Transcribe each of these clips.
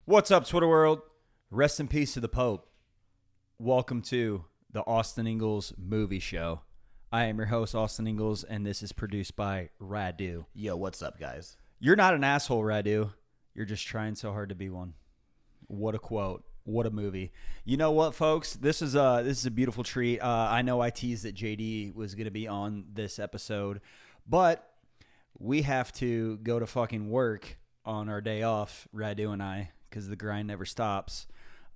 What's up, Twitter world? Rest in peace to the Pope. Welcome to the Austin Ingels movie show. I am your host, Austin Ingels, and this is produced by Radu. Yo, what's up, guys? You're not an asshole, Radu. You're just trying so hard to be one. What a quote. What a movie. You know what, folks? This is a beautiful treat. I know I teased that JD was going to be on this episode, but we have to go to fucking work on our day off, Radu and I, because the grind never stops.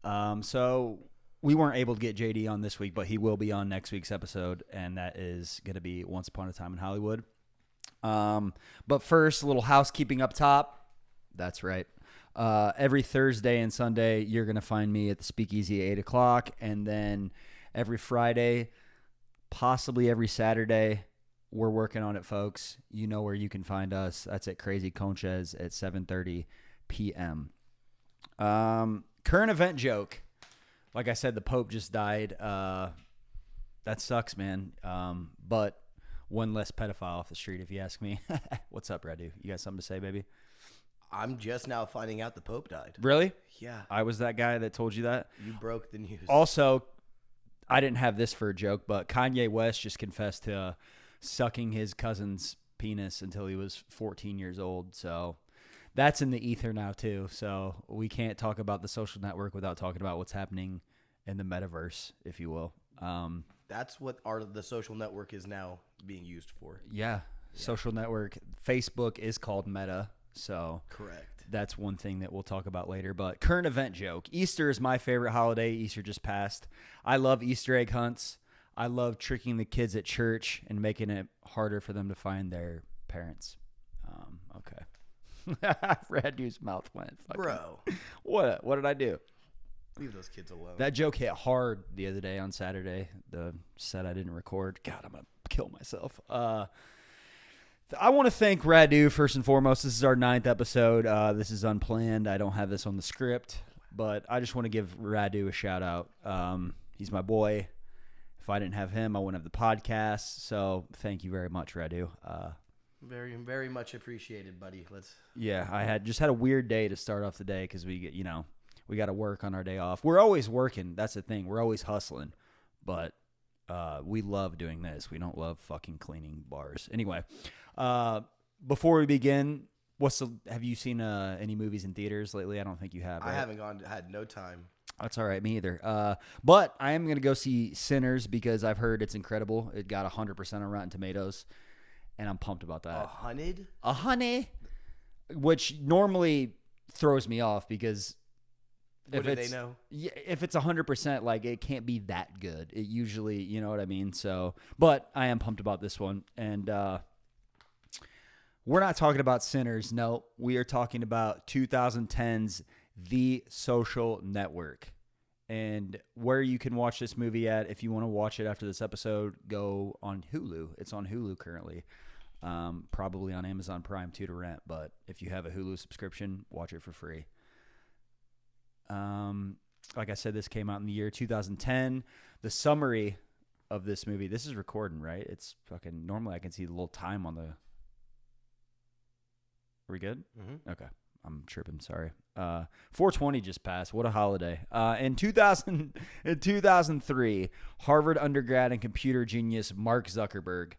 So we weren't able to get JD on this week, but he will be on next week's episode, and that is going to be Once Upon a Time in Hollywood. But first, a little housekeeping up top. That's right. Every Thursday and Sunday, you're going to find me at the Speakeasy at 8 o'clock, and then every Friday, possibly every Saturday, we're working on it, folks. You know where you can find us. That's at Crazy Conches at 7:30 p.m. Current event joke. Like I said, the Pope just died. That sucks, man. But one less pedophile off the street, if you ask me. What's up, Radu? You got something to say, baby? I'm just now finding out the Pope died. Really? Yeah. I was that guy that told you that? You broke the news. Also, I didn't have this for a joke, but Kanye West just confessed to sucking his cousin's penis until he was 14 years old. So that's in the ether now, too. So we can't talk about the social network without talking about what's happening in the metaverse, if you will. That's what the social network is now being used for. Yeah. Social network. Facebook is called Meta. So correct. That's one thing that we'll talk about later. But current event joke. Easter is my favorite holiday. Easter just passed. I love Easter egg hunts. I love tricking the kids at church and making it harder for them to find their parents. Okay. Radu's mouth went. Fucking, bro. What did I do? Leave those kids alone. That joke hit hard the other day on Saturday. The set I didn't record. God, I'm going to kill myself. I want to thank Radu first and foremost. This is our 9th episode. This is unplanned. I don't have this on the script, but I just want to give Radu a shout out. He's my boy. If I didn't have him, I wouldn't have the podcast. So thank you very much, Radu. Very, very much appreciated, buddy. Yeah, I had a weird day to start off the day because we got to work on our day off. We're always working. That's the thing. We're always hustling, but we love doing this. We don't love fucking cleaning bars. Anyway, before we begin, have you seen any movies in theaters lately? I don't think you have. Right? I haven't had no time. That's all right. Me either. But I am going to go see Sinners because I've heard it's incredible. It got 100% on Rotten Tomatoes, and I'm pumped about that. 100? Which normally throws me off because what do they know? If it's 100%, like it can't be that good. It usually, you know what I mean? So, but I am pumped about this one. And we're not talking about Sinners. No, we are talking about 2010's The Social Network. And where you can watch this movie at, if you want to watch it after this episode, go on Hulu. It's on Hulu currently. Probably on Amazon Prime too to rent. But if you have a Hulu subscription, watch it for free. Like I said, this came out in the year 2010. The summary of this movie, this is recording, right? It's fucking, normally I can see the little time on the, are we good? Mm-hmm. Okay. I'm tripping. Sorry. 420 just passed. What a holiday. In 2003, Harvard undergrad and computer genius Mark Zuckerberg,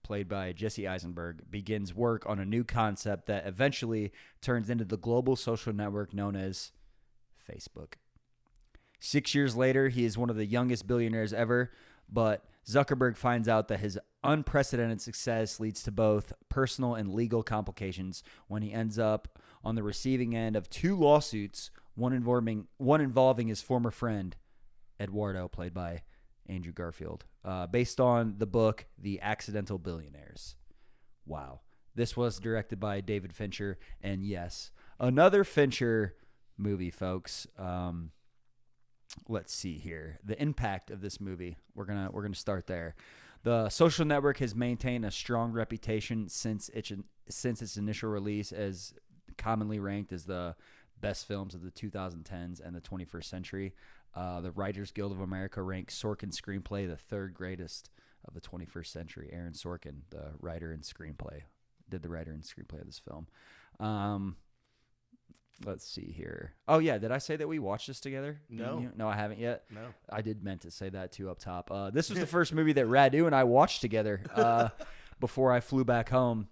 played by Jesse Eisenberg, begins work on a new concept that eventually turns into the global social network known as Facebook. 6 years later, he is one of the youngest billionaires ever, but Zuckerberg finds out that his unprecedented success leads to both personal and legal complications when he ends up on the receiving end of 2 lawsuits, one involving his former friend, Eduardo, played by Andrew Garfield, based on the book The Accidental Billionaires. Wow. This was directed by David Fincher, and yes, another Fincher movie, folks. Let's see here. The impact of this movie. We're gonna start there. The Social Network has maintained a strong reputation since its initial release, as commonly ranked as the best films of the 2010s and the 21st century. The Writers Guild of America ranks Sorkin's screenplay the 3rd greatest of the 21st century. Aaron Sorkin, the writer and screenplay, did the writer and screenplay of this film. Let's see here. Oh yeah, did I say that we watched this together? No. No, I haven't yet. No. I did meant to say that too up top. This was the first movie that Radu and I watched together before I flew back home.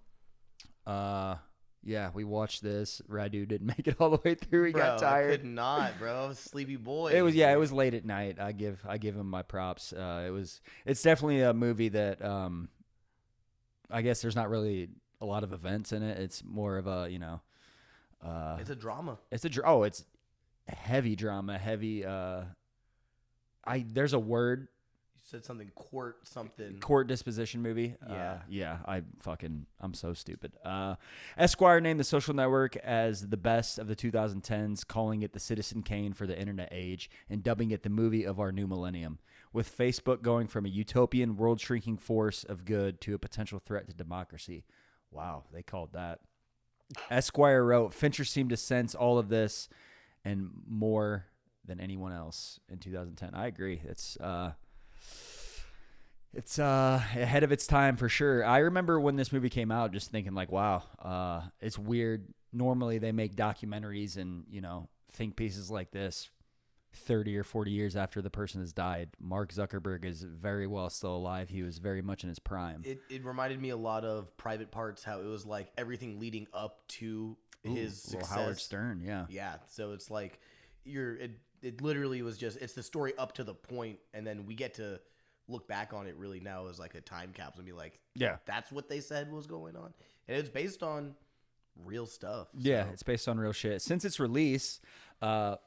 Yeah, we watched this. Radu didn't make it all the way through. He got tired. I could not, bro. I was a sleepy boy. It was late at night. I give him my props. It's definitely a movie that I guess there's not really a lot of events in it. It's more of a, it's a drama. It's heavy drama, heavy there's a word. You said something court disposition movie. Yeah. I'm so stupid. Esquire named The Social Network as the best of the 2010s, calling it the Citizen Kane for the internet age and dubbing it the movie of our new millennium. With Facebook going from a utopian world-shrinking force of good to a potential threat to democracy. Wow, they called that. Esquire wrote, Fincher seemed to sense all of this and more than anyone else in 2010. I agree. It's ahead of its time for sure. I remember when this movie came out just thinking like, wow, it's weird. Normally they make documentaries and, think pieces like this 30 or 40 years after the person has died. Mark Zuckerberg is very well still alive. He was very much in his prime. It reminded me a lot of Private Parts, how it was like everything leading up to his success. Howard Stern, yeah. Yeah, so it's like it literally was just, it's the story up to the point, and then we get to look back on it really now as like a time capsule and be like, yeah, that's what they said was going on. And it's based on real stuff. Yeah, it's based on real shit. Since its release, The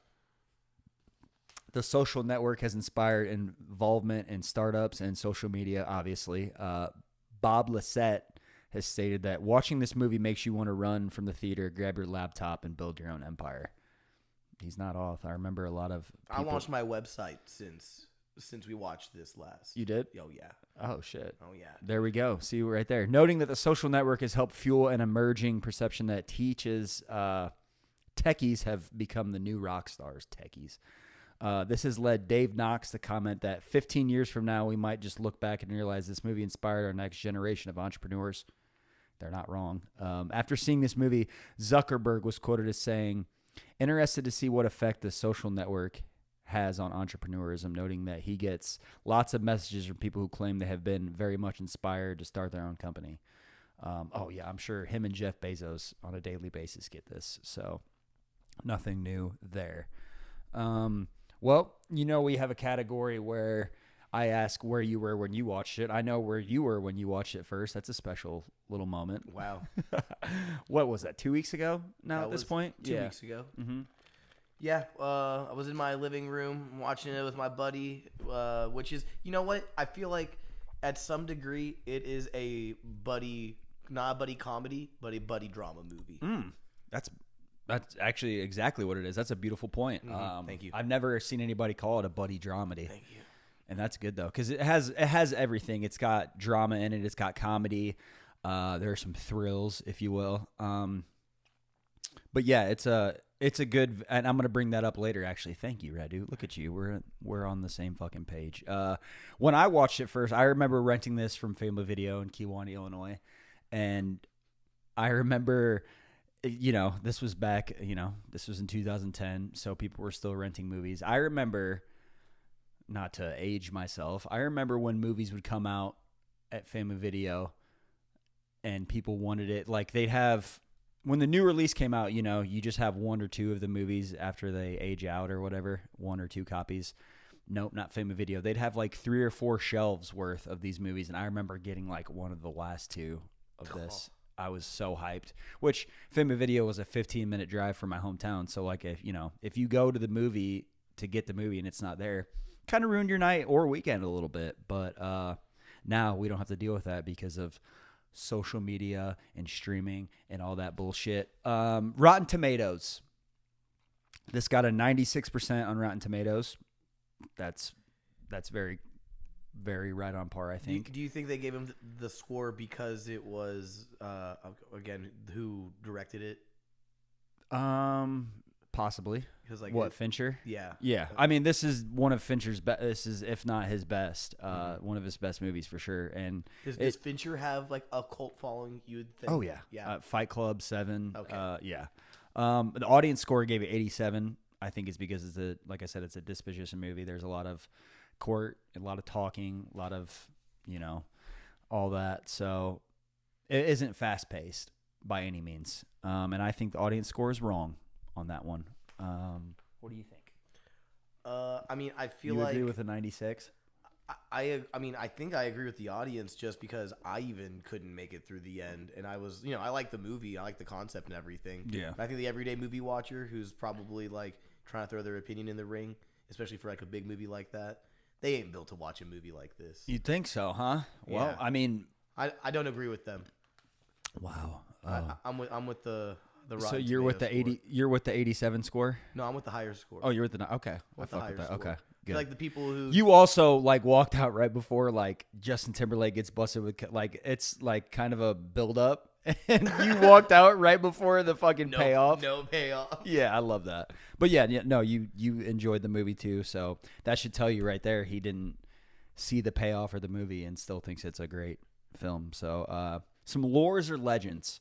Social Network has inspired involvement in startups and social media, obviously. Bob Lissette has stated that watching this movie makes you want to run from the theater, grab your laptop, and build your own empire. He's not off. I remember a lot of people. I launched my website since we watched this last. You did? Oh, yeah. Oh, shit. Oh, yeah. There we go. See right there. Noting that The Social Network has helped fuel an emerging perception that teaches techies have become the new rock stars. Techies. This has led Dave Knox to comment that 15 years from now, we might just look back and realize this movie inspired our next generation of entrepreneurs. They're not wrong. After seeing this movie, Zuckerberg was quoted as saying, interested to see what effect The Social Network has on entrepreneurism, noting that he gets lots of messages from people who claim they have been very much inspired to start their own company. I'm sure him and Jeff Bezos on a daily basis get this. So nothing new there. Well, we have a category where I ask where you were when you watched it. I know where you were when you watched it first. That's a special little moment. Wow. What was that, 2 weeks ago now That at this was point? 2 weeks ago. Mm-hmm. Yeah, I was in my living room watching it with my buddy, which is, you know what? I feel like at some degree it is a buddy, not a buddy comedy, but a buddy drama movie. That's actually exactly what it is. That's a beautiful point. Thank you. I've never seen anybody call it a buddy dramedy. Thank you. And that's good though, because it has everything. It's got drama in it. It's got comedy. There are some thrills, if you will. But yeah, it's a good, and I'm gonna bring that up later. Actually, thank you, Radu. Look at you. We're on the same fucking page. When I watched it first, I remember renting this from Family Video in Kewanee, Illinois, and I remember, this was back. This was in 2010, so people were still renting movies. I remember, not to age myself, I remember when movies would come out at Family Video, and people wanted it. Like they'd have. When the new release came out, you just have one or two of the movies after they age out or whatever, one or two copies. Nope, not Family Video. They'd have like 3 or 4 shelves worth of these movies, and I remember getting like one of the last 2 of this. I was so hyped, which Family Video was a 15-minute drive from my hometown. So like if you go to the movie to get the movie and it's not there, kind of ruined your night or weekend a little bit. But now we don't have to deal with that because of social media and streaming and all that bullshit. Rotten Tomatoes. This got a 96% on Rotten Tomatoes. That's very, very right on par, I think. Do you think they gave him the score because it was, again, who directed it? Possibly. Because what, Fincher? Yeah. Yeah. I mean, this is one of Fincher's best. This is, if not his best, one of his best movies for sure. And does Fincher have like a cult following? You would think? Oh yeah. Yeah. Fight Club 7. Okay. Yeah. The audience score gave it 87. I think it's because like I said, it's a disposition movie. There's a lot of court, a lot of talking, a lot of, all that. So it isn't fast paced by any means. And I think the audience score is wrong on that one. What do you think? I mean, I feel You like agree with a 96? I mean, I think I agree with the audience just because I even couldn't make it through the end, and I was, I like the movie, I like the concept and everything. Yeah. I think the everyday movie watcher who's probably like trying to throw their opinion in the ring, especially for like a big movie like that, they ain't built to watch a movie like this. You'd think so, huh? Well, Yeah. I mean, I don't agree with them. wow. I'm with the So Rotten you're with the Tomatoes 80. You're with the 87 score. score. No, I'm with the higher score. Oh, you're with the okay. With I the fuck with higher that. score. Okay, good. Like the people who You also like walked out right before like Justin Timberlake gets busted with like it's like kind of a build up, and you walked out right before the fucking payoff. No payoff. Yeah, I love that. But yeah, no, you enjoyed the movie too, so that should tell you right there he didn't see the payoff or the movie and still thinks it's a great film. So some lores or legends.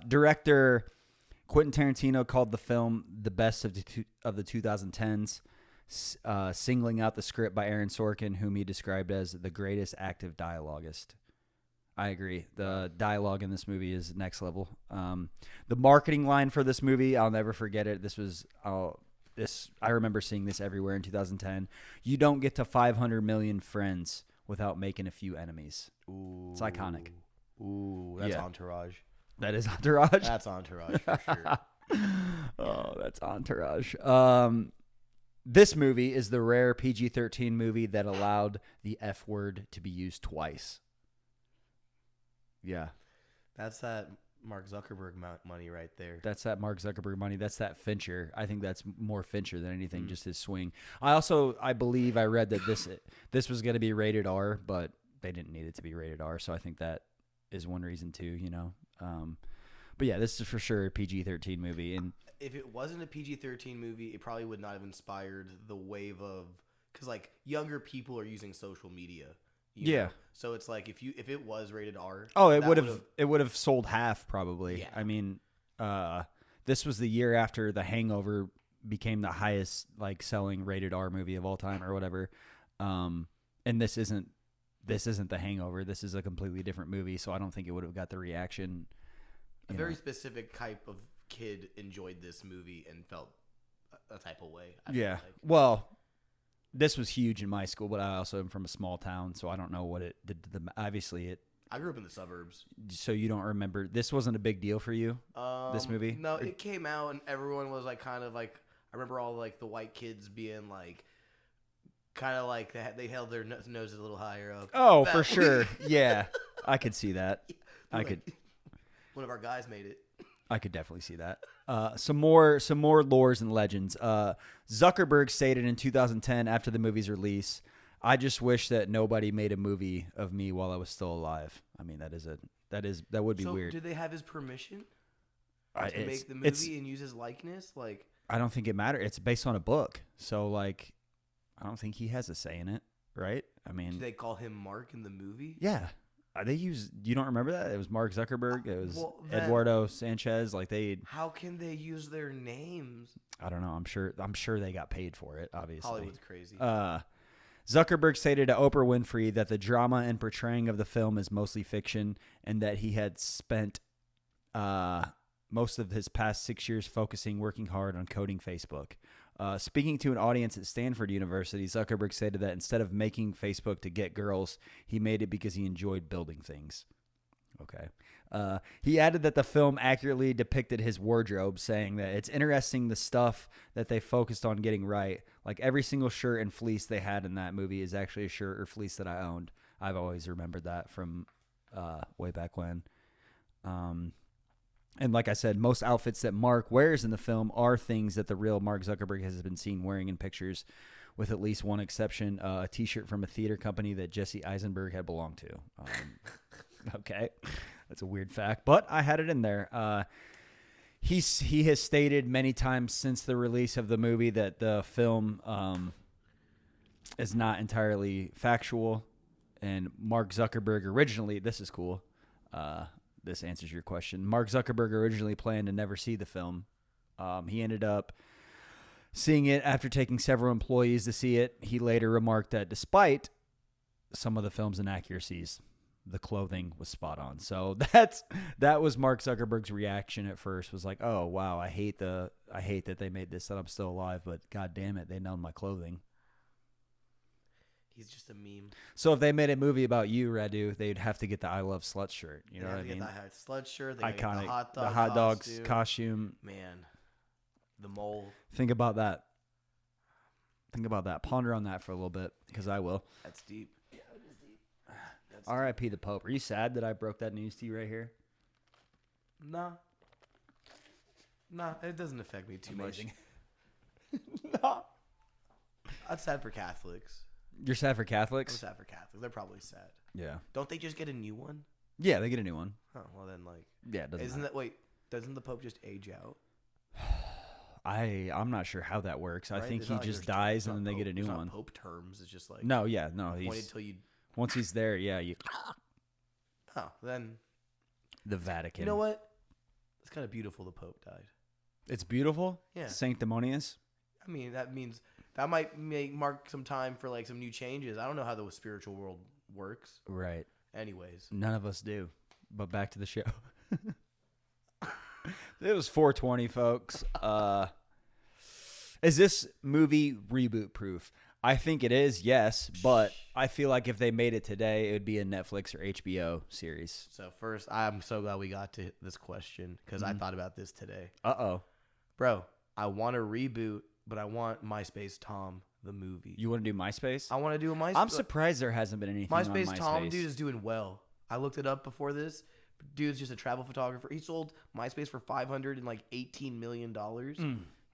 Director Quentin Tarantino called the film the best of the 2010s, singling out the script by Aaron Sorkin, whom he described as the greatest active dialoguist. I agree. The dialogue in this movie is next level. The marketing line for this movie, I'll never forget it. I remember seeing this everywhere in 2010. You don't get to 500 million friends without making a few enemies. Ooh. It's iconic. Ooh, that's Yeah. Entourage. That is Entourage. That's Entourage for sure. Oh, that's Entourage. This movie is the rare PG-13 movie that allowed the F word to be used twice. Yeah. That's that Mark Zuckerberg money right there. That's that Mark Zuckerberg money. That's that Fincher. I think that's more Fincher than anything, just his swing. I believe I read that this was going to be rated R, but they didn't need it to be rated R, so I think that is one reason too, But yeah, this is for sure a PG-13 movie. And if it wasn't a PG-13 movie, it probably would not have inspired the wave of, because like younger people are using social media. Yeah. know? So it's like if it was rated R, it would have sold half probably. Yeah. I mean, this was the year after The Hangover became the highest like selling rated R movie of all time or whatever. And this isn't The Hangover. This is a completely different movie, so I don't think it would have got the reaction. A very specific type of kid enjoyed this movie and felt a type of way. I feel like. Well, this was huge in my school, but I also am from a small town, so I don't know what it did to them. Obviously, I grew up in the suburbs. So you don't remember. This wasn't a big deal for you, this movie? No, it came out and everyone was like kind of like, I remember all like the white kids being like, kind of like they held their noses a little higher up. Oh, for sure. Yeah, I could see that. One of our guys made it. I could definitely see that. Some more lores and legends. Zuckerberg stated in 2010 after the movie's release, "I just wish that nobody made a movie of me while I was still alive." I mean, that would be weird. So did they have his permission to make the movie and use his likeness? Like, I don't think it matters. It's based on a book, so like, I don't think he has a say in it, right? I mean, do they call him Mark in the movie? Yeah. You don't remember that? It was Mark Zuckerberg. It was then, Eduardo Sanchez. How can they use their names? I don't know. I'm sure they got paid for it, obviously. Hollywood's crazy. Zuckerberg stated to Oprah Winfrey that the drama and portraying of the film is mostly fiction and that he had spent most of his past 6 years working hard on coding Facebook. Speaking to an audience at Stanford University, Zuckerberg stated that instead of making Facebook to get girls, he made it because he enjoyed building things. Okay. He added that the film accurately depicted his wardrobe, saying that it's interesting the stuff that they focused on getting right. Like every single shirt and fleece they had in that movie is actually a shirt or fleece that I owned. I've always remembered that from way back when. And like I said, most outfits that Mark wears in the film are things that the real Mark Zuckerberg has been seen wearing in pictures, with at least one exception, a T-shirt from a theater company that Jesse Eisenberg had belonged to. Okay, that's a weird fact, but I had it in there. He has stated many times since the release of the movie that the film is not entirely factual, and Mark Zuckerberg originally, this is cool, this answers your question. Mark Zuckerberg originally planned to never see the film He ended up seeing it after taking several employees to see it. He later remarked that despite some of the film's inaccuracies, the clothing was spot on. So that was Mark Zuckerberg's reaction at first, was like, oh wow, I hate that they made this, that I'm still alive, but god damn it, they know my clothing. He's just a meme. So if they made a movie about you, Radu, they'd have to get the I Love Slut shirt. You know what I mean? The slut shirt. They Iconic. Get The hot dogs costume. Man, the mole. Think about that. Ponder on that for a little bit, because I will. That's deep. Yeah, it is deep. R.I.P. the Pope. Are you sad that I broke that news to you right here? Nah, it doesn't affect me too Amazing. much. No. I'm sad for Catholics. You're sad for Catholics? I'm sad for Catholics. They're probably sad. Yeah. Don't they just get a new one? Yeah, they get a new one. Oh, well then, Yeah, it doesn't matter. Doesn't the Pope just age out? I'm not sure how that works. Right? I think It's he not like just there's dies terms. and then they It's get a new it's not one. Pope terms. It's just like No. wait until you. Once he's there, yeah, Oh, then the Vatican. you know what? It's kind of beautiful. The Pope died. It's beautiful. Yeah. Sanctimonious. I mean, that means that might mark some time for like some new changes. I don't know how the spiritual world works. Right. Anyways, None of us do. But back to the show. It was 420, folks. Is this movie reboot proof? I think it is, yes. But I feel like if they made it today, it would be a Netflix or HBO series. so first, I'm so glad we got to this question because I thought about this today. Uh-oh. Bro, I want a reboot, but I want MySpace Tom the movie. You want to do MySpace? I want to do a MySpace. I'm surprised there hasn't been anything on MySpace MySpace. Tom, dude, is doing well. I looked it up before this. Dude's just a travel photographer. He sold MySpace for $518 million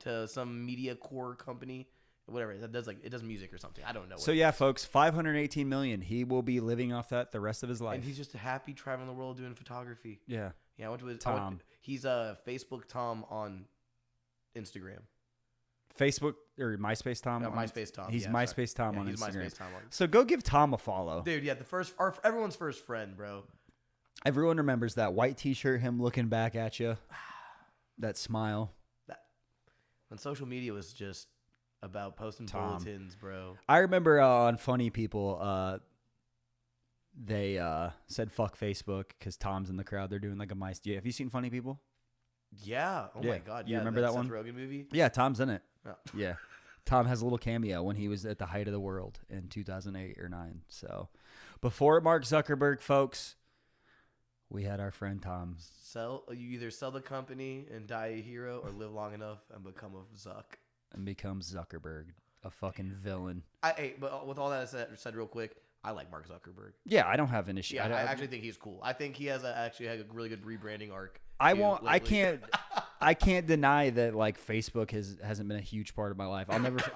to some media core company, whatever that does. Like it does music or something. I don't know. So yeah, folks, $518 million. He will be living off that the rest of his life. And he's just happy traveling the world doing photography. Yeah. Yeah, I went to his Tom. He's Facebook Tom on Instagram. Facebook or MySpace Tom? MySpace Tom. He's yeah, MySpace sorry. Tom on he's Instagram. MySpace Tom on. So go give Tom a follow. Dude, yeah, everyone's first friend, bro. Everyone remembers that white T-shirt, him looking back at you, that smile. When social media was just about posting Tom. bulletins, bro. I remember on Funny People, they said fuck Facebook because Tom's in the crowd. They're doing like a mice. Have you seen Funny People? Yeah. Oh Yeah. my god. You Yeah. remember that Seth one? Rogen movie? Yeah, Tom's in it. Oh. Yeah. Tom has a little cameo when he was at the height of the world in 2008 or 9. So before Mark Zuckerberg, folks, we had our friend Tom. You either sell the company and die a hero, or live long enough and become a Zuck. And becomes Zuckerberg, a fucking villain. But with all that said, real quick, I like Mark Zuckerberg. Yeah, I don't have an issue. Yeah, I actually think he's cool. I think he has actually had a really good rebranding arc. I can't deny that like Facebook hasn't been a huge part of my life.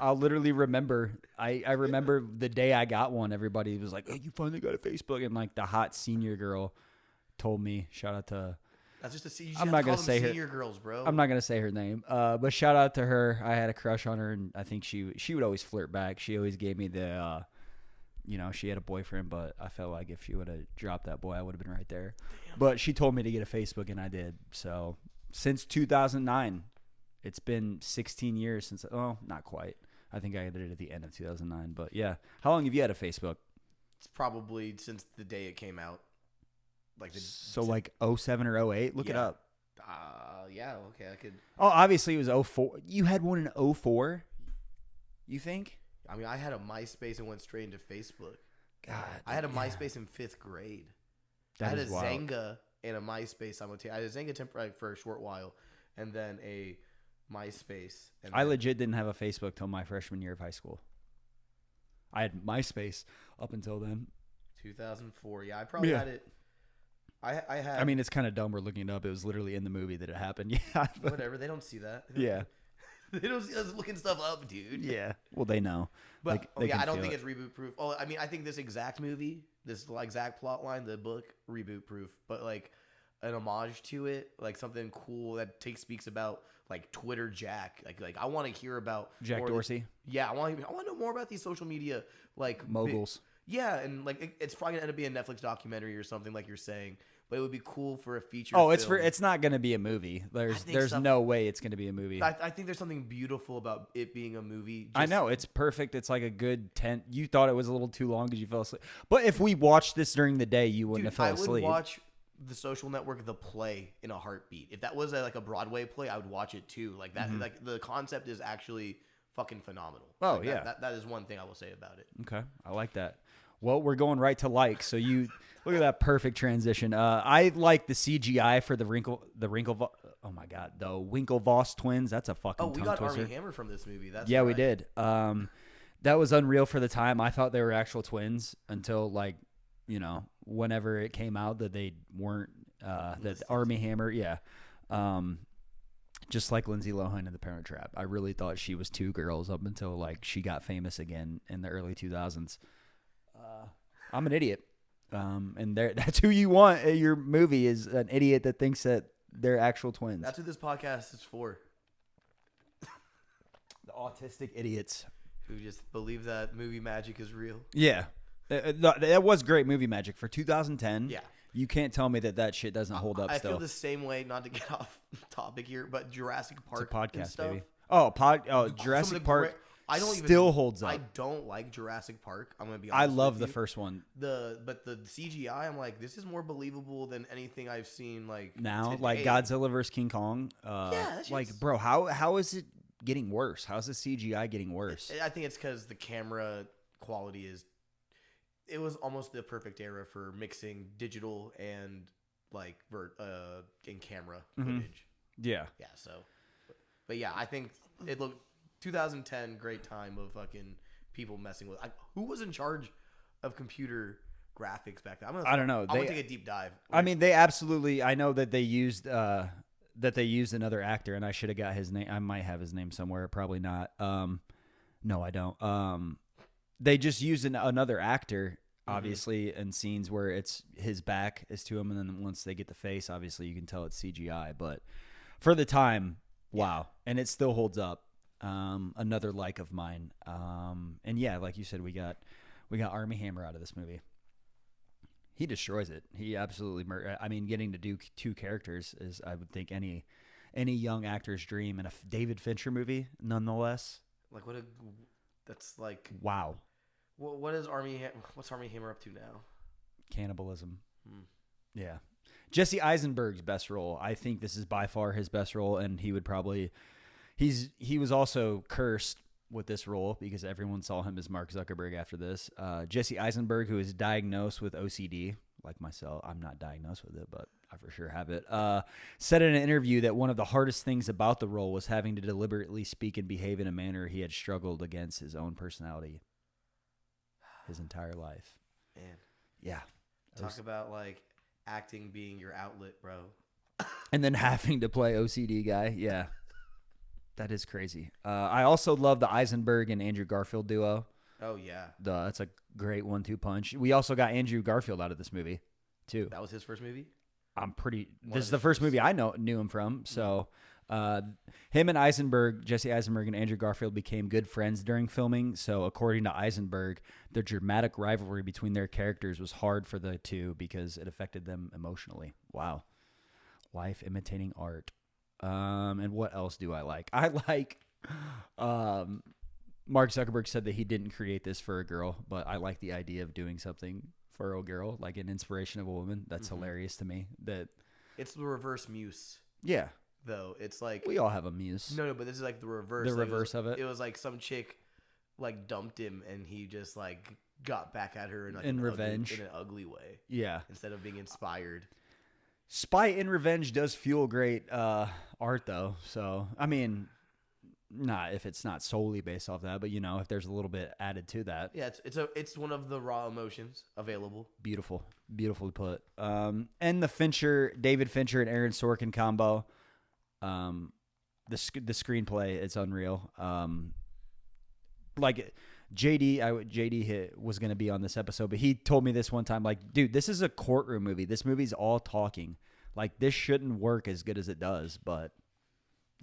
I'll literally remember. I remember the day I got one. Everybody was like, "Oh, you finally got a Facebook," and like the hot senior girl told me. Shout out to. That's just to see. I'm not gonna say her senior girls, bro. I'm not gonna say her name. But shout out to her. I had a crush on her, and I think she would always flirt back. She always gave me the. She had a boyfriend, but I felt like if she would have dropped that boy, I would have been right there. Damn. But she told me to get a Facebook, and I did. So since 2009, it's been 16 years since. Oh, not quite. I think I did it at the end of 2009. But yeah, how long have you had a Facebook? It's probably since the day it came out. Like 07 or 08. Look it up. Yeah. Okay, I could. Oh, obviously it was 04. You had one in 04. You think? I mean, I had a MySpace and went straight into Facebook. God, I had a MySpace in 5th grade. I had a Zynga and a MySpace simultaneously. I had a Zynga temporary for a short while, and then a MySpace. And I legit didn't have a Facebook till my freshman year of high school. I had MySpace up until then. 2004. Yeah, I probably had it. I had. I mean, it's kind of dumb. We're looking it up. It was literally in the movie that it happened. Yeah. Whatever. They don't see that. Yeah. They don't see us looking stuff up, dude. Yeah. Well, they know. But I don't think it's reboot proof. Oh, I mean, I think this exact movie, this exact plot line, the book, reboot proof. But like an homage to it, like something cool that speaks about like Twitter Jack. Like I want to hear about Jack Dorsey. I want to know more about these social media like moguls. Yeah, and like it's probably gonna end up being a Netflix documentary or something like you're saying. but it would be cool for a feature. Oh, film. it's not going to be a movie. There's no way it's going to be a movie. I think there's something beautiful about it being a movie. I know it's perfect. It's like a good 10. You thought it was a little too long because you fell asleep. But if we watched this during the day, you wouldn't have fell asleep. I would watch The Social Network, the play, in a heartbeat. If that was like a Broadway play, I would watch it too. Like that. Like the concept is actually fucking phenomenal. Oh like yeah, that is one thing I will say about it. Okay, I like that. Well, we're going right to like. So you look at that perfect transition. I like the CGI for the oh my god, the Winklevoss twins. That's a fucking. Oh, we tongue got twister. Armie Hammer from this movie. That's yeah, right. we did. That was unreal for the time. I thought they were actual twins until like, whenever it came out that they weren't. That Armie Hammer, yeah. Just like Lindsay Lohan in The Parent Trap. I really thought she was two girls up until like she got famous again in the early 2000s. I'm an idiot. And that's who you want in your movie is an idiot that thinks that they're actual twins. That's what this podcast is for. The autistic idiots. Who just believe that movie magic is real. Yeah. That was great movie magic for 2010. Yeah. You can't tell me that shit doesn't hold up still. I feel the same way, not to get off topic here, but Jurassic Park it's a podcast, and stuff. baby. Jurassic Park holds up. I don't like Jurassic Park. I'm going to be honest I love with the you. first one. But the CGI, I'm like, this is more believable than anything I've seen like now, today. like Godzilla vs. King Kong. Bro, how is it getting worse? How's the CGI getting worse? I think it's because the camera quality is. It was almost the perfect era for mixing digital and like in camera footage. Yeah. Yeah. So, but yeah, I think it looked 2010 great time of fucking people messing with. Who was in charge of computer graphics back then? I don't know. I'm gonna take a deep dive. I mean, they absolutely. I know that they used another actor, and I should have got his name. I might have his name somewhere. Probably not. No, I don't. They just used another actor, obviously, in scenes where it's his back is to him, and then once they get the face, obviously you can tell it's CGI. But for the time, wow, and it still holds up. Another like of mine. And yeah, like you said, we got Armie Hammer out of this movie. He destroys it. He absolutely I mean, getting to do two characters is, I would think, any young actor's dream in a David Fincher movie, nonetheless. Like that's like wow. What's Armie Hammer up to now? Cannibalism. Yeah. Jesse Eisenberg's best role. I think this is by far his best role, and he would probably. He was also cursed with this role because everyone saw him as Mark Zuckerberg after this. Jesse Eisenberg, who is diagnosed with OCD, like myself. I'm not diagnosed with it, but I for sure have it. Said in an interview that one of the hardest things about the role was having to deliberately speak and behave in a manner he had struggled against his own personality his entire life. Man. Yeah. Talk about like acting being your outlet, bro. And then having to play OCD guy. Yeah. That is crazy. I also love the Eisenberg and Andrew Garfield duo. Oh, yeah. That's a great 1-2 punch. We also got Andrew Garfield out of this movie, too. That was his first movie? This is the first movie I knew him from. So him and Jesse Eisenberg and Andrew Garfield became good friends during filming. So according to Eisenberg, the dramatic rivalry between their characters was hard for the two because it affected them emotionally. Wow. Life imitating art. And what else do I like? I like Mark Zuckerberg said that he didn't create this for a girl, but I like the idea of doing something for a girl, like an inspiration of a woman. That's hilarious to me. That it's the reverse muse. Yeah. Though it's like we all have a muse. No, but this is like the reverse. The reverse of it. It was like some chick like dumped him, and he just like got back at her in revenge in an ugly way. Yeah. Instead of being inspired. Spite and revenge does fuel great art, though. So I mean, not if it's not solely based off that, but if there's a little bit added to that. Yeah, it's one of the raw emotions available. Beautifully put. And the David Fincher and Aaron Sorkin combo. The screenplay, it's unreal. Like JD was going to be on this episode, but he told me this one time, like, dude, this is a courtroom movie. This movie's all talking. Like, this shouldn't work as good as it does, but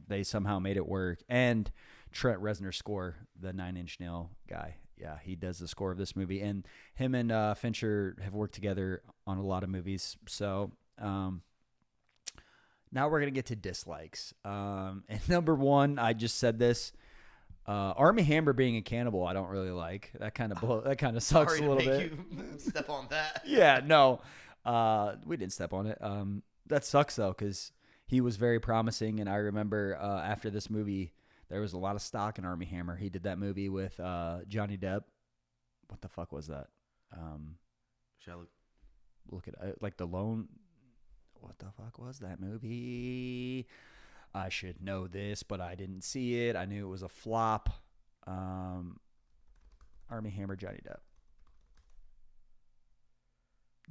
they somehow made it work. And Trent Reznor's score, the 9 Inch Nail guy, yeah, he does the score of this movie. And him and Fincher have worked together on a lot of movies. So Now we're gonna get to dislikes. And number one, I just said this. Army Hammer being a cannibal, I don't really like. That kind of sucks Sorry a little to make bit. you step on that. Yeah, no, we didn't step on it. That sucks though, because he was very promising, and I remember after this movie, there was a lot of stock in Army Hammer. He did that movie with Johnny Depp. What the fuck was that? Shall I Look at like the lone. What the fuck was that movie? I should know this, but I didn't see it. I knew it was a flop. Army Hammer, Johnny Depp.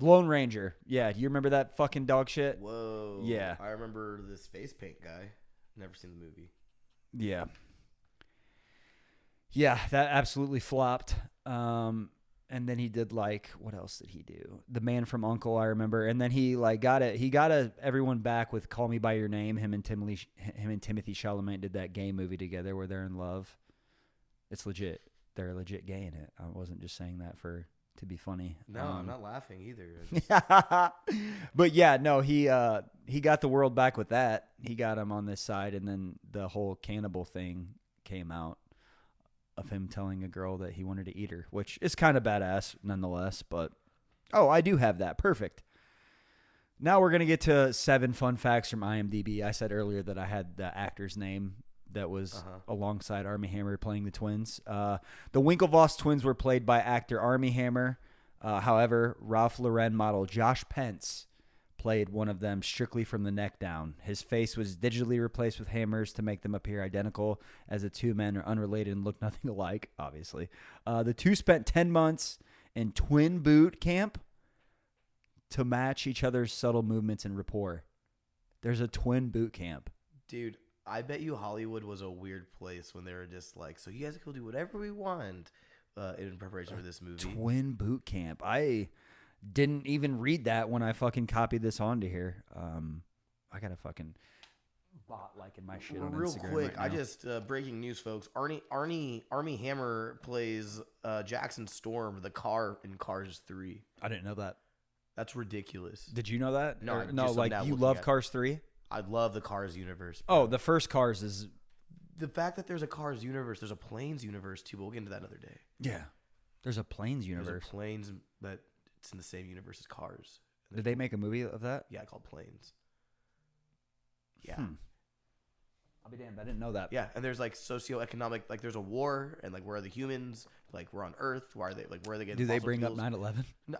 Lone Ranger. Yeah, do you remember that fucking dog shit? Whoa. Yeah. I remember this face paint guy. Never seen the movie. Yeah. Yeah, that absolutely flopped. And then he did like, what else did he do? The Man from U.N.C.L.E. I remember, and then he like got everyone back with Call Me by Your Name. Him and Timothy Chalamet did that gay movie together where they're in love. It's legit. They're legit gay in it. I wasn't just saying that to be funny. No, I'm not laughing either. But yeah, no, he got the world back with that. He got him on this side, and then the whole cannibal thing came out of him telling a girl that he wanted to eat her, which is kind of badass nonetheless. But I do have that. Perfect. Now we're gonna get to 7 fun facts from IMDb. I said earlier that I had the actor's name that was alongside Armie Hammer playing the twins. The Winklevoss twins were played by actor Armie Hammer. However, Ralph Lauren model Josh Pence played one of them strictly from the neck down. His face was digitally replaced with Hammer's to make them appear identical, as the two men are unrelated and look nothing alike, obviously. The two spent 10 months in twin boot camp to match each other's subtle movements and rapport. There's a twin boot camp. Dude, I bet you Hollywood was a weird place when they were just like, so you guys can do whatever we want in preparation for this movie. Twin boot camp. I didn't even read that when I fucking copied this onto here. I gotta fucking bot liking my shit on Real Instagram quick, right I now. just breaking news, folks. Armie Hammer plays Jackson Storm, the car in Cars 3. I didn't know that. That's ridiculous. Did you know that? No, Or- I no. just Like now you looking love at it. Cars 3? I love the Cars universe. Oh, bro. the first Cars is The fact that there's a Cars universe, there's a Planes universe too. But we'll get into that another day. yeah. There's a Planes There's universe. a Planes that it's in the same universe as Cars. Did they make a movie of that? Yeah, called Planes. Yeah. I'll be damned. I didn't know that. Yeah, and there's like socioeconomic, like there's a war, and like where are the humans? Like we're on Earth. Why are they? Like where are they getting? Do they fossil bring fuels? up 9/11? No,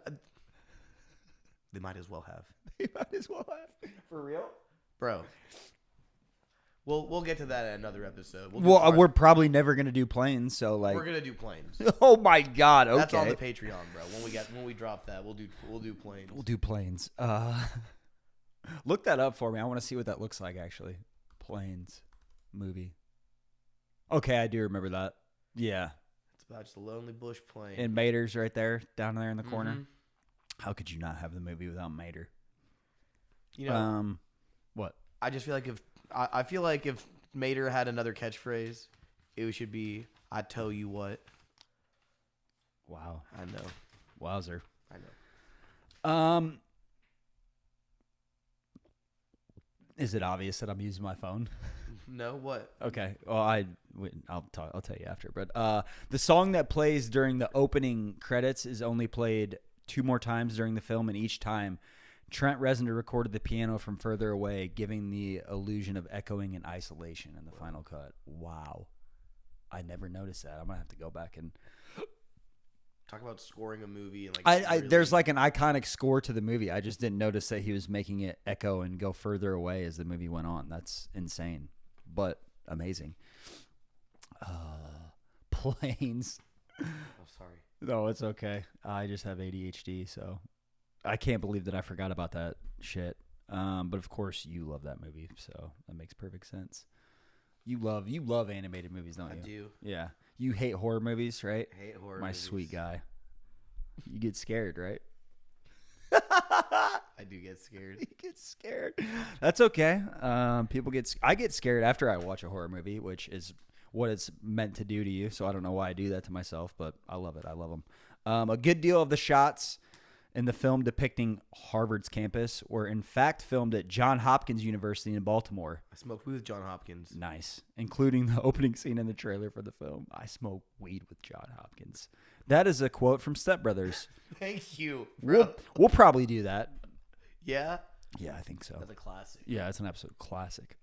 they might as well have, They might as well have. For real? bro. We'll get to that in another episode. We'll do Well, Cars- we're probably never gonna do Planes, so like. we're gonna do Planes. Oh my God! Okay. That's on the Patreon, bro. When we drop that, we'll do Planes. We'll do Planes. Look that up for me. I want to see what that looks like. Actually, Planes movie. Okay, I do remember that. Yeah, It's about just a lonely bush plane. and Mater's right there, down there in the corner. Mhm. How could you not have the movie without Mater? You know, What? I just feel like I feel like if Mater had another catchphrase, it should be "I tell you what." Wow. I know. Wowzer. I know. Is it obvious that I'm using my phone? No, what? Okay. Well, I'll tell you after. But the song that plays during the opening credits is only played 2 more times during the film, and each time Trent Reznor recorded the piano from further away, giving the illusion of echoing and isolation in the final cut. Wow. I never noticed that. I'm gonna have to go back and Talk about scoring a movie and like. I there's like an iconic score to the movie. I just didn't notice that he was making it echo and go further away as the movie went on. That's insane, but amazing. Planes. Oh, sorry. No, it's okay. I just have ADHD, so I can't believe that I forgot about that shit. But of course, you love that movie, so that makes perfect sense. You love animated movies, don't you? I do. Yeah. You hate horror movies, right? Hate horror. My movies. sweet guy. You get scared, right? I do get scared. You get scared. That's okay. I get scared after I watch a horror movie, which is what it's meant to do to you. So I don't know why I do that to myself, but I love it. I love them. A good deal of the shots in the film depicting Harvard's campus were in fact filmed at Johns Hopkins University in Baltimore. I smoked weed with John Hopkins. Nice. Including the opening scene in the trailer for the film. I smoke weed with John Hopkins. That is a quote from Step Brothers. Thank you, bro. We'll probably do that. Yeah? Yeah, I think so. That's a classic. Yeah, it's an absolute classic.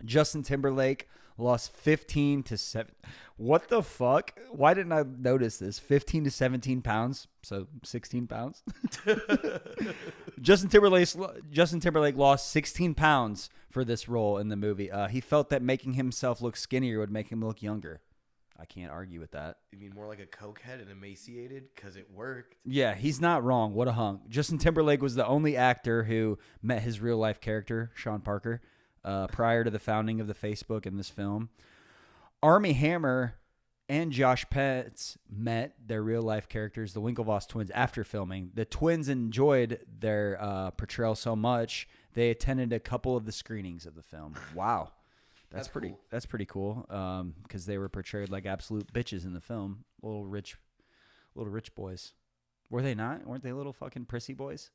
Justin Timberlake lost 15 to 7. What the fuck? Why didn't I notice this? 15 to 17 pounds. So 16 pounds. Justin Timberlake lost 16 pounds for this role in the movie. He felt that making himself look skinnier would make him look younger. I can't argue with that. You mean more like a cokehead and emaciated? Because it worked. Yeah, he's not wrong. What a hunk. Justin Timberlake was the only actor who met his real life character, Sean Parker, prior to the founding of the Facebook in this film. Armie Hammer and Josh Petts met their real life characters, the Winklevoss twins, after filming. The twins enjoyed their portrayal so much they attended a couple of the screenings of the film. Wow. That's pretty cool. That's pretty cool. Because they were portrayed like absolute bitches in the film. Little rich boys. Were they not? Weren't they little fucking prissy boys?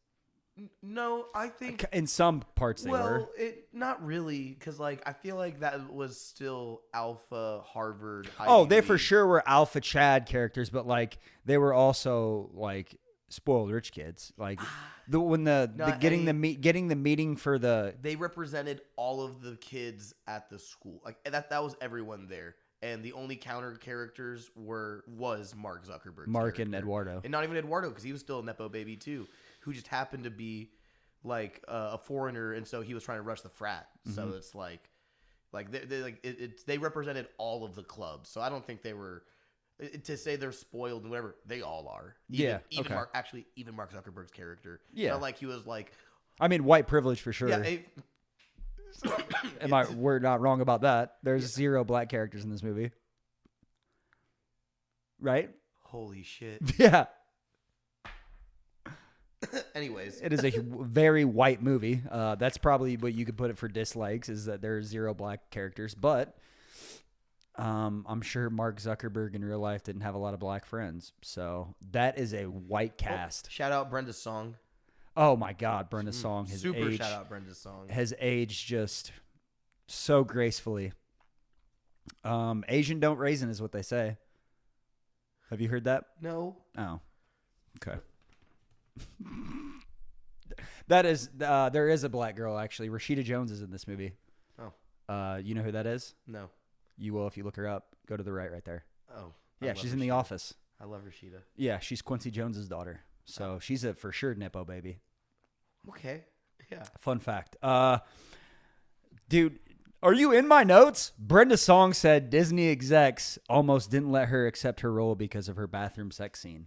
No, I think In some parts they were. Not really, because like I feel like that was still alpha Harvard. Oh, they for sure were alpha Chad characters, but like they were also like spoiled rich kids. Like getting the meeting for the they represented all of the kids at the school. Like that was everyone there. And the only counter characters was Mark Zuckerberg. And Eduardo. And not even Eduardo, because he was still a Nepo baby too, who just happened to be like a foreigner, and so he was trying to rush the frat. Mm-hmm. So it's they represented all of the clubs. So I don't think they were to say they're spoiled and whatever. They all are. Even Mark Zuckerberg's character. Yeah, it's not like he was like. I mean, white privilege for sure. Yeah. We're not wrong about that. There's 0 black characters in this movie. Right? Holy shit. Yeah. Anyways. It is a very white movie. That's probably what you could put it for dislikes, is that there are 0 black characters. But I'm sure Mark Zuckerberg in real life didn't have a lot of black friends. So that is a white cast. Shout out Brenda Song. Oh my God, Brenda Song shout out Brenda Song. Has aged just so gracefully. Asian don't raisin is what they say. Have you heard that? No. Oh, okay. That is there is a black girl actually. Rashida Jones is in this movie. Oh. You know who that is? No. You will if you look her up. Go to the right there. Oh. Yeah, she's in The Office. I love Rashida. Yeah, she's Quincy Jones's daughter. So she's a for sure Nepo baby. Okay. Yeah. Fun fact. Dude, are you in my notes? Brenda Song said Disney execs almost didn't let her accept her role because of her bathroom sex scene.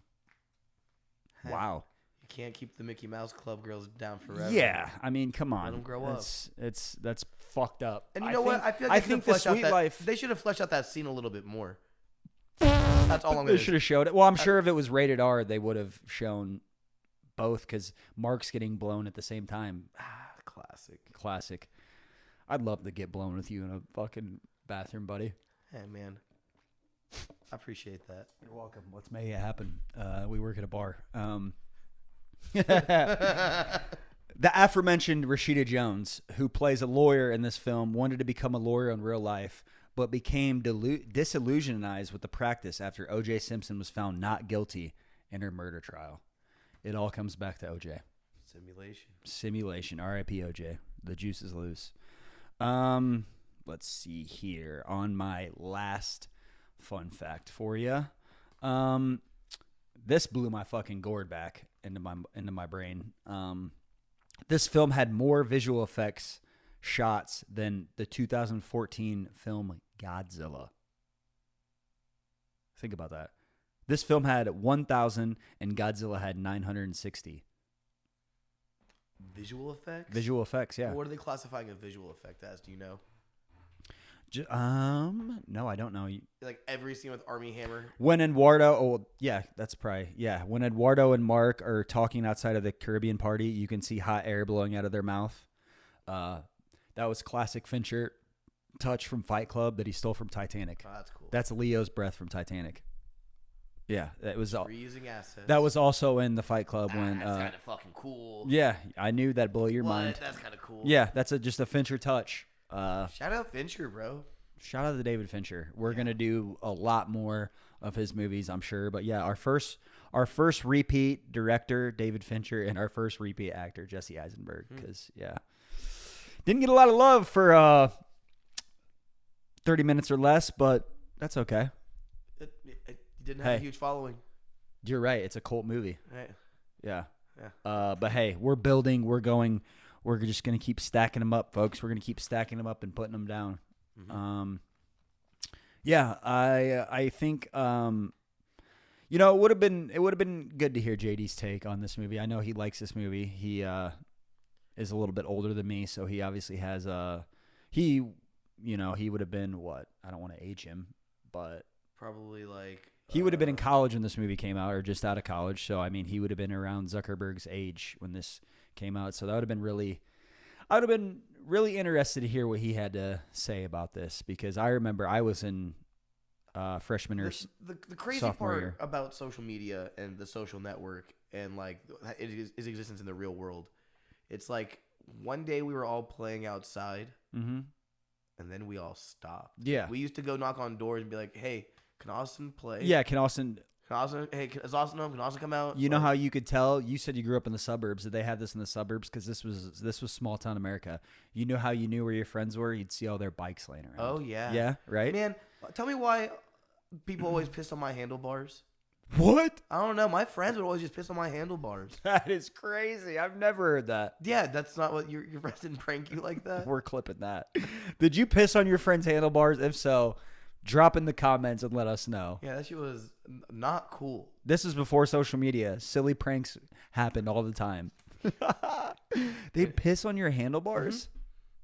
Hey, wow. You can't keep the Mickey Mouse Club girls down forever. Yeah, I mean, come on. Let them grow up. That's fucked up. And you know what? I feel like they should have fleshed out that scene a little bit more. That's all I'm going to They should have showed it. Well, I'm sure if it was rated R, they would have shown both because Mark's getting blown at the same time. Classic. I'd love to get blown with you in a fucking bathroom, buddy. Hey, man. I appreciate that. You're welcome. Let's make it happen. We work at a bar. The aforementioned Rashida Jones, who plays a lawyer in this film, wanted to become a lawyer in real life, but became disillusionized with the practice after O.J. Simpson was found not guilty in her murder trial. It all comes back to O.J. Simulation. R.I.P. O.J. The juice is loose. Let's see here on my last fun fact for you. This blew my fucking gourd back into my brain. This film had more visual effects shots than the 2014 film Godzilla. Think about that. This film had 1,000 and Godzilla had 960. Visual effects? Visual effects, yeah. What are they classifying a visual effect as? Do you know? No, I don't know. Like every scene with Armie Hammer? When Eduardo, when Eduardo and Mark are talking outside of the Caribbean party, you can see hot air blowing out of their mouth. That was classic Fincher touch from Fight Club that he stole from Titanic. Oh, that's cool. That's Leo's breath from Titanic. Yeah, that was all. Reusing assets. That was also in the Fight Club when. That's kind of fucking cool. Yeah, I knew that'd blow your mind. That's kind of cool. Yeah, that's just a Fincher touch. Shout out Fincher, bro. Shout out to David Fincher. We're gonna do a lot more of his movies, I'm sure. But yeah, our first repeat director, David Fincher, and our first repeat actor, Jesse Eisenberg. Because didn't get a lot of love for 30 minutes or less, but that's okay. It didn't have a huge following. You're right. It's a cult movie. Right. Yeah. Yeah. But hey, we're building. We're going. We're just gonna keep stacking them up, folks. We're gonna keep stacking them up and putting them down. Mm-hmm. Yeah, I think it would have been good to hear JD's take on this movie. I know he likes this movie. He is a little bit older than me, so he obviously has he would have been what? I don't want to age him, but probably like he would have been in college when this movie came out, or just out of college. So I mean, he would have been around Zuckerberg's age when this came out. So that would have been I would have been really interested to hear what he had to say about this, because I remember I was in freshman or the crazy sophomore part year about social media and the social network and like its existence in the real world. It's like one day we were all playing outside, and then we all stopped. Yeah, we used to go knock on doors and be like, "Hey, can Austin play? Yeah, can Austin? Hey, is Austin home? Can Austin come out?" You know how you could tell? You said you grew up in the suburbs. Did they have this in the suburbs? Because this was small town America. You know how you knew where your friends were? You'd see all their bikes laying around. Oh yeah, yeah, right. Man, tell me why people always piss on my handlebars. What? I don't know. My friends would always just piss on my handlebars. That is crazy. I've never heard that. Yeah, that's not what your friends didn't prank you like that. We're clipping that. Did you piss on your friend's handlebars? If so, drop in the comments and let us know. Yeah, that shit was not cool. This is before social media. Silly pranks happened all the time. They'd piss on your handlebars?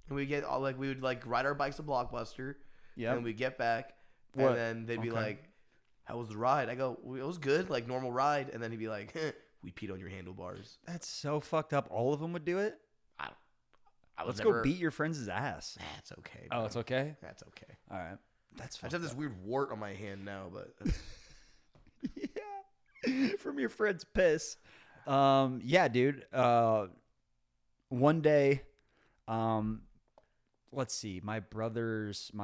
And we would ride our bikes to Blockbuster. Yeah. And we'd get back. What? And then they'd be like, "How was the ride?" I go, "It was good, like normal ride." And then he'd be like, "We peed on your handlebars." That's so fucked up. All of them would do it? Let's go beat your friend's ass. That's okay. Bro. Oh, it's okay? That's okay. All right. That's I just have this weird wart on my hand now, but yeah, from your friend's piss. Yeah, dude. One day, let's see. My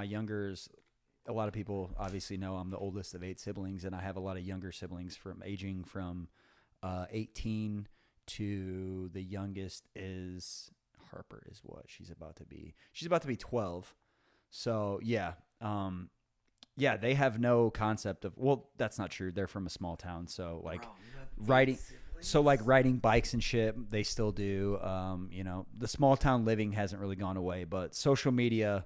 youngers. A lot of people obviously know I'm the oldest of 8 siblings, and I have a lot of younger siblings aging from 18 to the youngest is Harper is what she's about to be. She's about to be 12. So yeah. Yeah, they have no concept of, well, that's not true. They're from a small town. So riding bikes and shit, they still do. The small town living hasn't really gone away, but social media,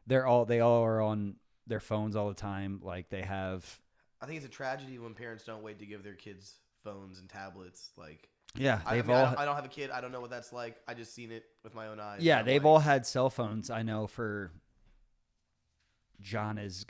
they all are on their phones all the time. Like they have. I think it's a tragedy when parents don't wait to give their kids phones and tablets. Like, yeah, I don't have a kid. I don't know what that's like. I just seen it with my own eyes. Yeah, they've all had cell phones. I know for John is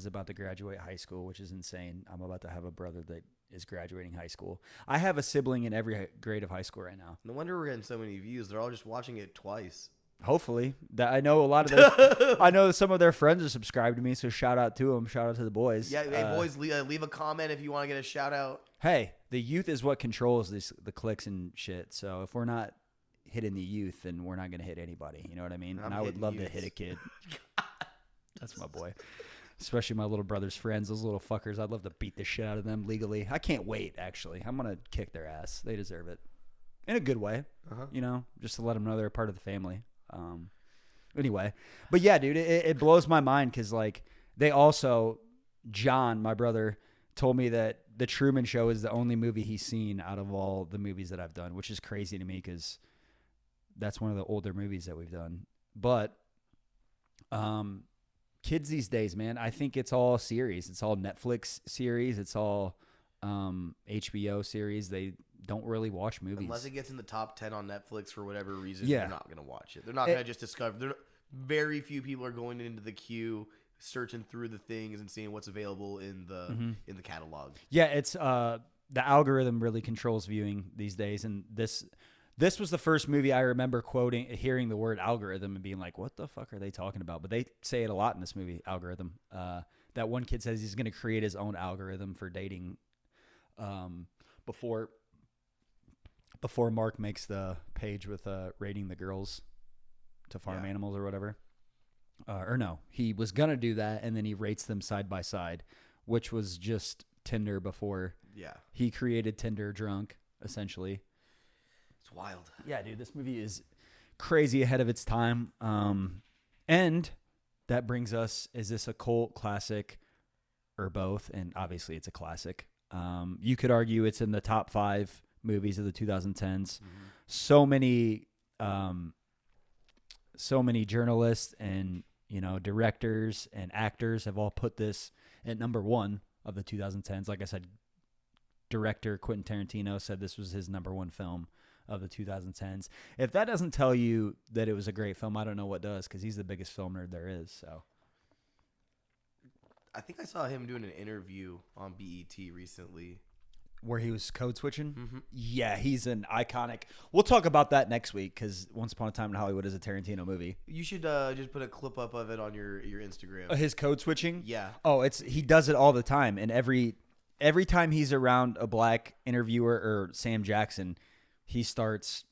about to graduate high school, which is insane. I'm about to have a brother that is graduating high school. I have a sibling in every grade of high school right now. No wonder we're getting so many views. They're all just watching it twice. Hopefully, I know a lot of I know some of their friends are subscribed to me, so shout out to them. Shout out to the boys. Yeah, hey boys, leave a comment if you want to get a shout out. Hey, the youth is what controls the clicks and shit. So if we're not hitting the youth, then we're not gonna hit anybody. You know what I mean? And I would love to hit a kid. That's my boy. Especially my little brother's friends, those little fuckers. I'd love to beat the shit out of them legally. I can't wait, actually. I'm going to kick their ass. They deserve it. In a good way, just to let them know they're a part of the family. Anyway. But yeah, dude, it blows my mind because, like, they also, John, my brother, told me that The Truman Show is the only movie he's seen out of all the movies that I've done, which is crazy to me because that's one of the older movies that we've done. But, kids these days, man, I think it's all series. It's all Netflix series. It's all HBO series. They don't really watch movies. Unless it gets in the top 10 on Netflix for whatever reason, yeah. They're not going to watch it. They're not going to just discover. Very few people are going into the queue, searching through the things and seeing what's available in the catalog. Yeah, it's the algorithm really controls viewing these days, and This was the first movie I remember hearing the word algorithm and being like, what the fuck are they talking about? But they say it a lot in this movie, algorithm. that one kid says he's going to create his own algorithm for dating before Mark makes the page with rating the girls to farm animals or whatever. Or no, he was going to do that, and then he rates them side by side, which was just Tinder before he created Tinder drunk, essentially. It's wild. Yeah, dude, this movie is crazy ahead of its time. And that brings us, is this a cult classic or both? And obviously it's a classic. You could argue it's in the top 5 movies of the 2010s. Mm-hmm. So many journalists and, directors and actors have all put this at number 1 of the 2010s. Like I said, director Quentin Tarantino said this was his number 1 film of the 2010s. If that doesn't tell you that it was a great film, I don't know what does, because he's the biggest film nerd there is. So, I think I saw him doing an interview on BET recently. Where he was code switching? Mm-hmm. Yeah, he's an iconic. We'll talk about that next week, because Once Upon a Time in Hollywood is a Tarantino movie. You should just put a clip up of it on your Instagram. His code switching? Yeah. Oh, he does it all the time, and every time he's around a black interviewer or Sam Jackson, he starts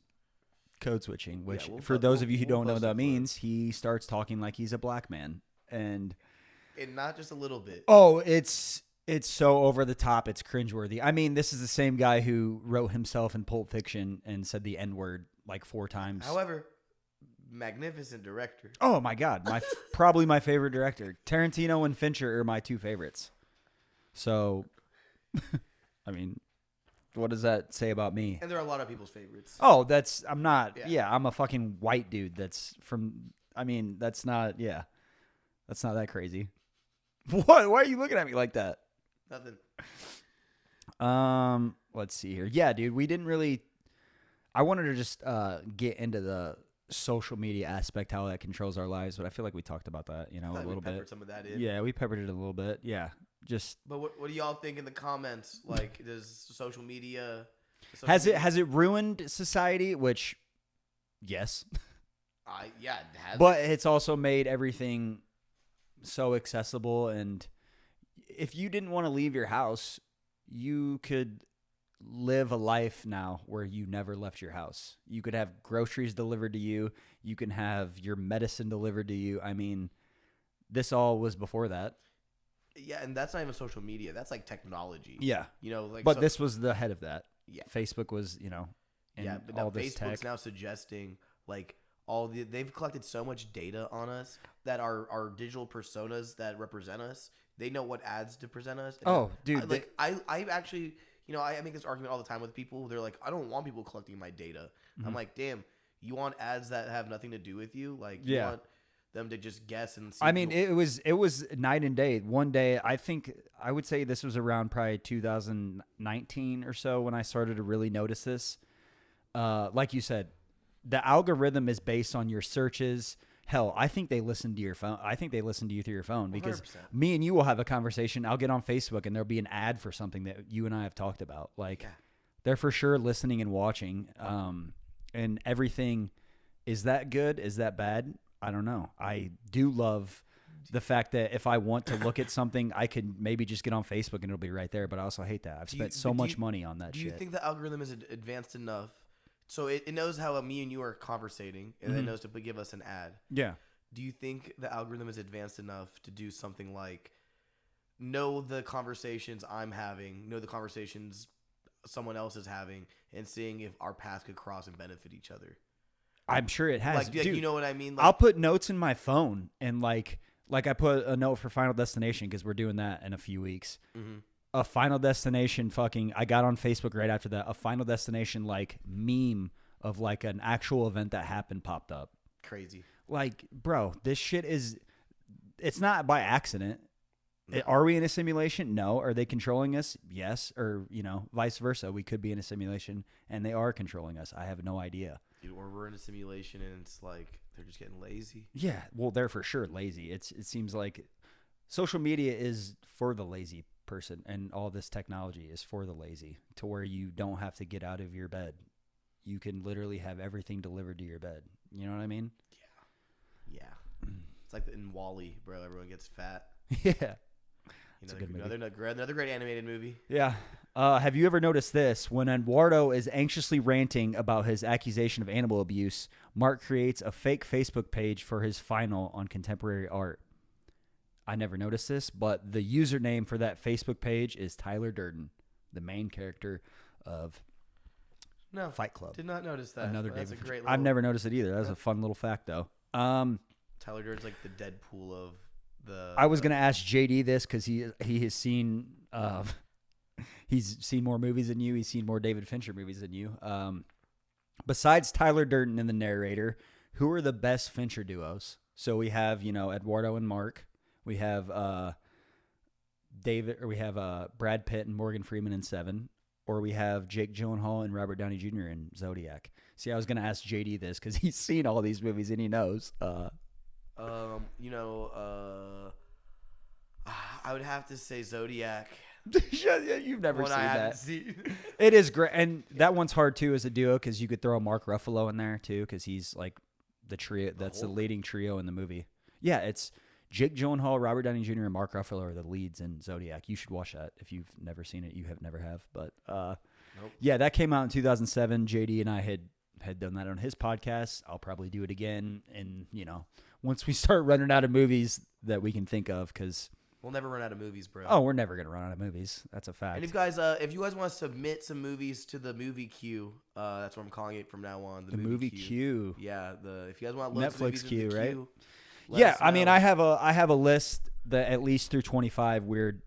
code switching, which for those of you who don't know what that means, he starts talking like he's a black man. And not just a little bit. Oh, it's so over the top. It's cringeworthy. I mean, this is the same guy who wrote himself in Pulp Fiction and said the N-word like 4 times. However, magnificent director. Oh my God. Probably my favorite director. Tarantino and Fincher are my 2 favorites. So, I mean, what does that say about me? And there are a lot of people's favorites. Oh, I'm a fucking white dude that's not that crazy. What? Why are you looking at me like that? Nothing. Let's see here. Yeah, dude, we didn't really, I wanted to just get into the social media aspect, how that controls our lives, but I feel like we talked about that, a little bit. Some of that in. Yeah, we peppered it a little bit. Yeah. But what do y'all think in the comments? Like, does social media has it ruined society? Which, yes. Yeah, it has. But it's also made everything so accessible, and if you didn't want to leave your house, you could live a life now where you never left your house. You could have groceries delivered to you. You can have your medicine delivered to you. I mean, this all was before that. Yeah, and that's not even social media. That's like technology. Yeah. But this was the head of that. Yeah. Facebook was, and but now Facebook's now suggesting like they've collected so much data on us that our digital personas that represent us, they know what ads to present us. And dude. I actually, I make this argument all the time with people. They're like, I don't want people collecting my data. Mm-hmm. I'm like, damn, you want ads that have nothing to do with you? Like, you want them to just guess and see. I mean, it was night and day. One day, I would say this was around probably 2019 or so when I started to really notice this. Like you said, the algorithm is based on your searches. Hell, I think they listen to your phone. I think they listen to you through your phone, because 100%. Me and you will have a conversation. I'll get on Facebook and there'll be an ad for something that you and I have talked about. Like, they're for sure listening and watching. And everything, is that good? Is that bad? I don't know. I do love the fact that if I want to look at something, I could maybe just get on Facebook and it'll be right there. But I also hate that. I've spent so much money on that shit. Do you think the algorithm is advanced enough? So it knows how me and you are conversating, and it knows to give us an ad. Yeah. Do you think the algorithm is advanced enough to do something like know the conversations I'm having, know the conversations someone else is having, and seeing if our paths could cross and benefit each other? I'm sure it has. Like, dude, you know what I mean? Like, I'll put notes in my phone, and like I put a note for Final Destination, because we're doing that in a few weeks. Mm-hmm. A Final Destination I got on Facebook right after that. A Final Destination like meme of like an actual event that happened popped up. Crazy. Like, bro, this shit it's not by accident. No. Are we in a simulation? No. Are they controlling us? Yes. Or, vice versa. We could be in a simulation and they are controlling us. I have no idea. Dude, or we're in a simulation and it's like they're just getting lazy. Yeah. Well, they're for sure lazy. It seems like social media is for the lazy person, and all this technology is for the lazy, to where you don't have to get out of your bed. You can literally have everything delivered to your bed. You know what I mean? Yeah. It's like in WALL-E, bro. Everyone gets fat. Yeah. It's a good movie. Another great animated movie. Yeah. Have you ever noticed this? When Eduardo is anxiously ranting about his accusation of animal abuse, Mark creates a fake Facebook page for his final on contemporary art. I never noticed this, but the username for that Facebook page is Tyler Durden, the main character of Fight Club. Did not notice that. Another That's a David great. I've never noticed it either. That's a fun little fact, though. Tyler Durden's like the Deadpool of the. I was gonna ask JD this because he has seen he's seen more movies than you. He's seen more David Fincher movies than you. Besides Tyler Durden and the narrator, who are the best Fincher duos? So we have Eduardo and Mark. We have Brad Pitt and Morgan Freeman in Seven, or we have Jake Gyllenhaal and Robert Downey Jr. in Zodiac. See, I was gonna ask JD this because he's seen all these movies and he knows. I would have to say Zodiac. You've never One seen I haven't that. seen. It is great, and that one's hard too as a duo because you could throw Mark Ruffalo in there too because he's like the trio. That's the leading trio in the movie. Yeah, it's Jake Gyllenhaal, Robert Downey Jr., and Mark Ruffalo are the leads in Zodiac. You should watch that if you've never seen it. You never have, but Nope. yeah, that came out in 2007. JD and I had done that on his podcast. I'll probably do it again, and once we start running out of movies that we can think of, because we'll never run out of movies, bro. oh, we're never gonna run out of movies. That's a fact. And if you guys want to submit some movies to the movie queue, that's what I'm calling it from now on. The movie queue. Yeah, if you guys want loads of Netflix movies in queue, the right? queue, Yeah, I mean, know. I have a list that at least through 25 where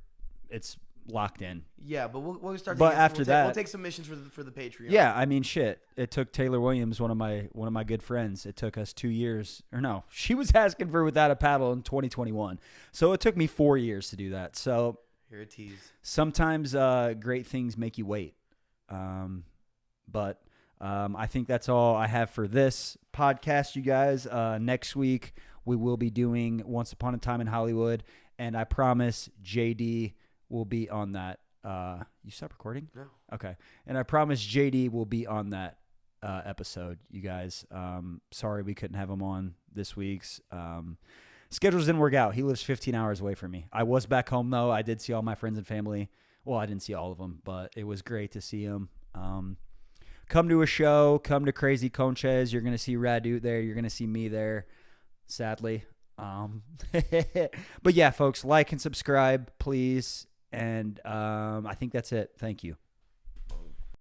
it's locked in. Yeah, but we'll start. But after that, we'll take submissions for the Patreon. Yeah, I mean, shit. It took Taylor Williams, one of my good friends. It took us 2 years, or no, she was asking for Without a Paddle in 2021. So it took me 4 years to do that. So You're a tease. sometimes great things make you wait. But I think that's all I have for this podcast, you guys. Next week we will be doing Once Upon a Time in Hollywood, and I promise JD will be on that. You stop recording? No. Okay. And I promise JD will be on that episode, you guys. Sorry we couldn't have him on this week's. Schedules didn't work out. He lives 15 hours away from me. I was back home, though. I did see all my friends and family. Well, I didn't see all of them, but it was great to see them. Come to a show. Come to Crazy Conches. You're going to see Radu there. You're going to see me there, sadly. But yeah, folks, like and subscribe, please. And I think that's it. Thank you.